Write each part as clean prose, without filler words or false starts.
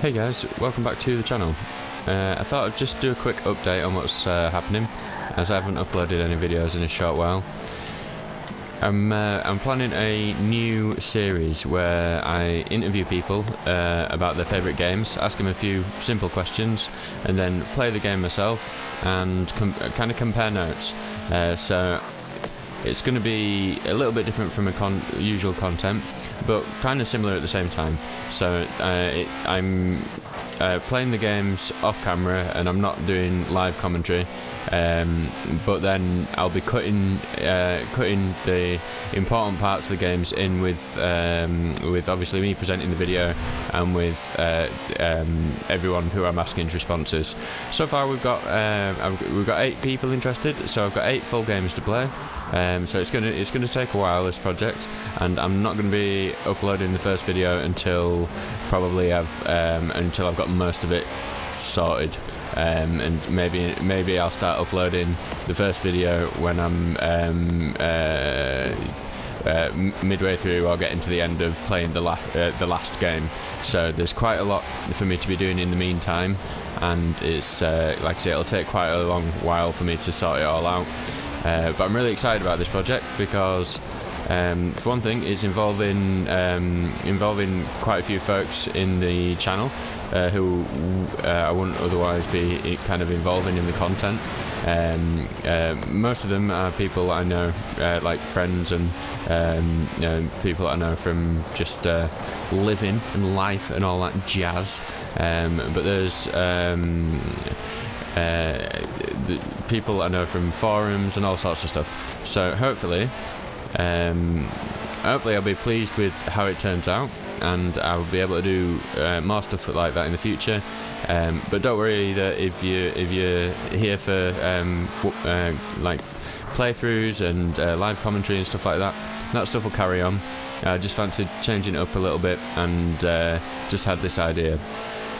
Hey guys, welcome back to the channel. I thought I'd just do a quick update on what's happening, as I haven't uploaded any videos in a short while. I'm planning a new series where I interview people about their favourite games, ask them a few simple questions, and then play the game myself and kind of compare notes. So it's going to be a little bit different from usual content, but kind of similar at the same time. So I'm playing the games off camera and I'm not doing live commentary, but then I'll be cutting the important parts of the games in with obviously me presenting the video and with everyone who I'm asking responses. So far we've got 8 people interested, so I've got 8 full games to play. So it's gonna take a while, this project, and I'm not going to be uploading the first video until I've got most of it sorted, and maybe I'll start uploading the first video when I'm midway through or getting to the end of playing the last game. So there's quite a lot for me to be doing in the meantime, and it's like I say, it'll take quite a long while for me to sort it all out. But I'm really excited about this project because, for one thing, it's involving quite a few folks in the channel who I wouldn't otherwise be kind of involving in the content. Most of them are people I know, like friends and people I know from just living and life and all that jazz. But there's the people I know from forums and all sorts of stuff. So hopefully I'll be pleased with how it turns out, and I'll be able to do more stuff like that in the future. But don't worry that if you're here for like playthroughs and live commentary and stuff like that, that stuff will carry on. I just fancied changing it up a little bit, and just had this idea.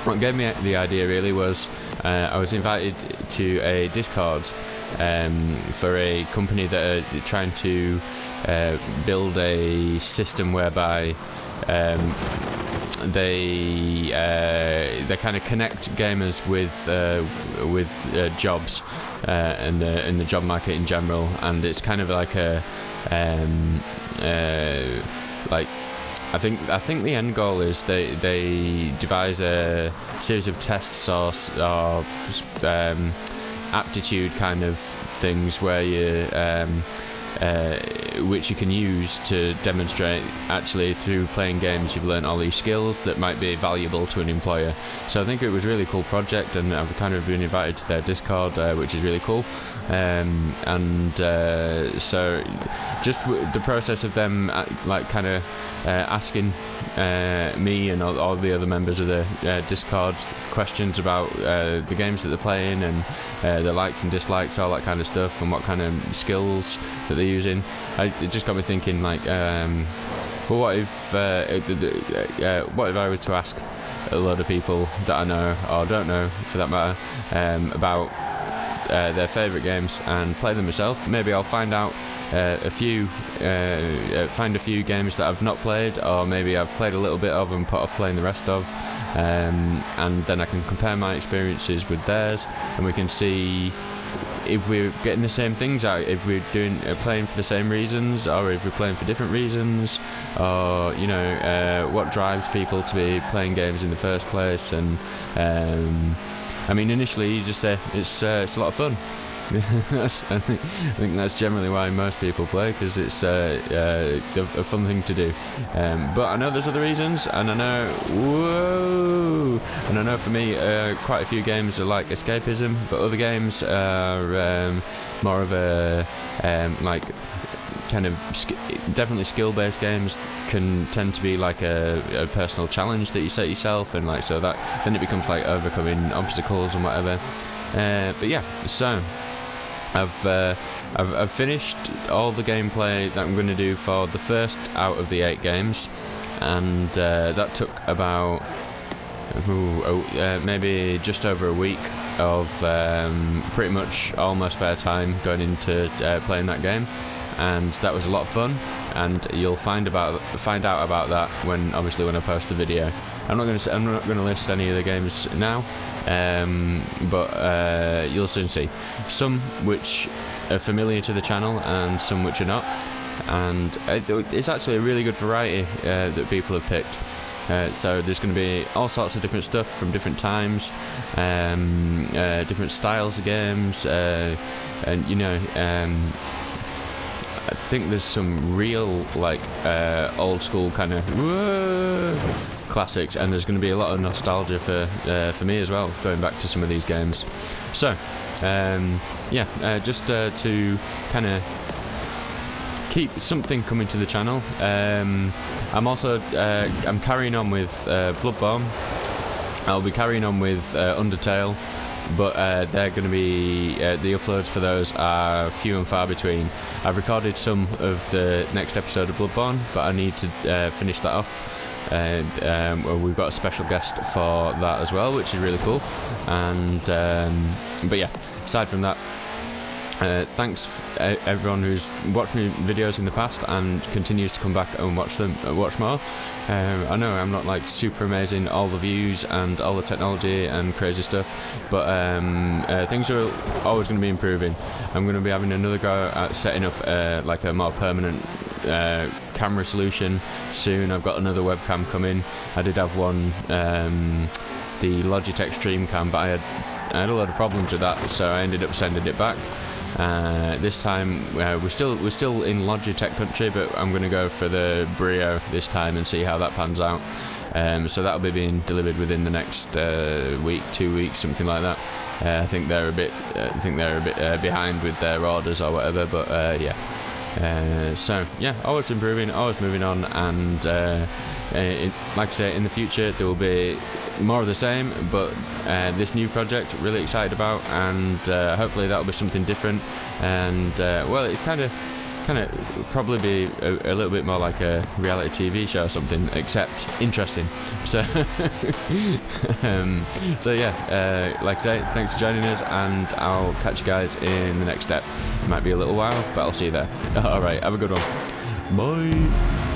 What gave me the idea really was I was invited to a Discord for a company that are trying to build a system whereby they kind of connect gamers with jobs and the job market in general, and it's kind of like a like. I think the end goal is they devise a series of tests or aptitude kind of things where you which you can use to demonstrate actually through playing games you've learned all these skills that might be valuable to an employer. So I think it was a really cool project, and I've kind of been invited to their Discord, which is really cool. So just the process of them like kind of asking me and all the other members of the Discord questions about the games that they're playing and their likes and dislikes, all that kind of stuff, and what kind of skills that they're using. It just got me thinking, like, well, what if I were to ask a load of people that I know or don't know, for that matter, about their favourite games and play them myself? Maybe I'll find out find a few games that I've not played, or maybe I've played a little bit of and put off playing the rest of, and then I can compare my experiences with theirs, and we can see if we're getting the same things out, if we're playing for the same reasons, or if we're playing for different reasons, or what drives people to be playing games in the first place. And I mean, initially you just say it's a lot of fun. I think that's generally why most people play, because it's a fun thing to do. But I know there's other reasons, and I know for me quite a few games are like escapism, but other games are more of a like kind of definitely skill-based games can tend to be like a personal challenge that you set yourself, and like so that then it becomes like overcoming obstacles and whatever. But yeah, so I've finished all the gameplay that I'm going to do for the first out of the 8 games, and that took about maybe just over a week of pretty much all my spare time going into playing that game, and that was a lot of fun. And you'll find out about that when I post the video. I'm not going to list any of the games now, but you'll soon see some which are familiar to the channel and some which are not, and it's actually a really good variety that people have picked. So there's going to be all sorts of different stuff from different times, different styles of games, and you know, I think there's some real like old school kind of classics, and there's going to be a lot of nostalgia for me as well, going back to some of these games. So just to kind of keep something coming to the channel. I'm also I'm carrying on with Bloodborne. I'll be carrying on with Undertale, but they're going to be the uploads for those are few and far between. I've recorded some of the next episode of Bloodborne, but I need to finish that off. We've got a special guest for that as well, which is really cool. And but yeah, aside from that, thanks everyone who's watched me videos in the past and continues to come back and watch more. I know I'm not like super amazing, all the views and all the technology and crazy stuff, but things are always going to be improving. I'm going to be having another go at setting up like a more permanent camera solution soon. I've got another webcam coming. I did have one, the Logitech Streamcam, but I had a lot of problems with that, so I ended up sending it back. This time we're still in Logitech country, but I'm going to go for the Brio this time and see how that pans out. So that'll be being delivered within the next week, 2 weeks, something like that. I think they're a bit behind with their orders or whatever, but yeah. So yeah, always improving, always moving on, and like I say, in the future there will be more of the same, but this new project really excited about, and hopefully that'll be something different, and well, it's kind of probably be a little bit more like a reality TV show or something, except interesting. So so yeah, like I say, thanks for joining us, and I'll catch you guys in the next step. It might be a little while, but I'll see you there. Alright, have a good one. Bye.